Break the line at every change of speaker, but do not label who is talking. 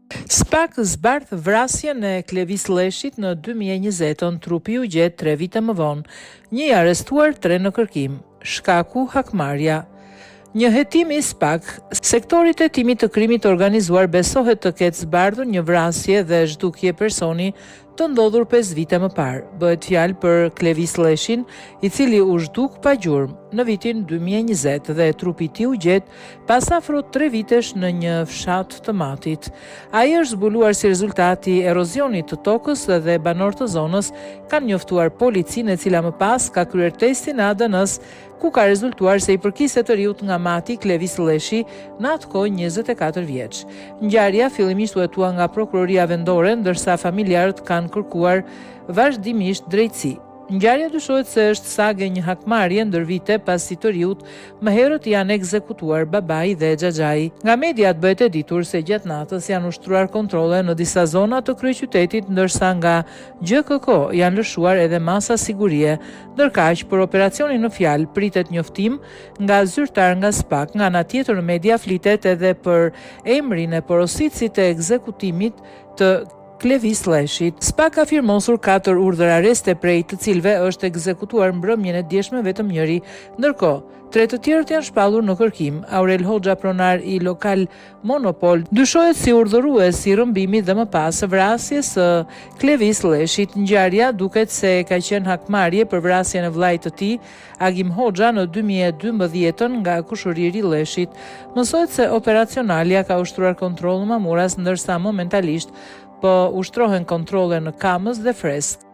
SPAK zbardh vrasjen e Klevis Lleshit në 2020, trupi u gjet 3 vite më vonë, 1 i arrestuar, 3 në kërkim. Shkaku hakmarrja. Një hetim i SPAK, sektorit e timit të krimit organizuar besohet të ketë zbardhur një vrasje dhe zhdukje personi të ndodhur 5 vite më parë. Bëhet fjalë për Klevis Lleshin, i cili u zhduk pa gjurmë në vitin 2020 dhe trupi i tij u gjet pas afro 3 vitesh në një fshat të Matit. Ai është zbuluar si rezultat i erozionit të tokës dhe banorët të zonës kanë njoftuar policinë, e cila më pas ka kryer testin e ADN-s, ku ka rezultuar se i përkiste të riut nga Mati Klevis Lleshi, në atë kohë 24 vjeç. Ngjarja fillimisht u hetua nga prokuroria vendore, ndërsa familjarët kanë kërkuar vazhdimisht drejtësi. Ngjarja dyshohet se është sage një hakmarrje ndër vite pasi të riut më herët janë ekzekutuar babai dhe xhaxhai. Nga mediat bëhet e ditur se gjatë natës janë ushtruar kontrolle në disa zona të kryeqytetit, ndërsa nga GKK janë lëshuar edhe masa sigurie. Ndërkaq, për operacionin në fjalë pritet njoftim nga zyrtar nga SPAK. Nga ana tjetër, në media flitet edhe për emrin e porositësit të ekzekutimit të Klevis Lleshit. SPAK ka firmosur 4 urdhër arreste, prej të cilëve është ekzekutuar mbrëmjen e djeshme vetëm njëri, ndërkohë 3 të tjerët janë shpallur në kërkim. Aurel Hoxha, pronar i lokal Monopol, dyshohet si urdhërues i rrëmbimit dhe më pas vrasjes së Klevis Lleshit. Ngjarja duket se ka qenë hakmarrje për vrasjen e vllait të tij, Agim Hoxha, në 2012 nga kushëriri i Lleshit. Mësohet se operacionalja ka ushtruar kontroll në Mamuras, ndërsa momentalisht po ushtrohen kontrolle në Kamës dhe Fresk.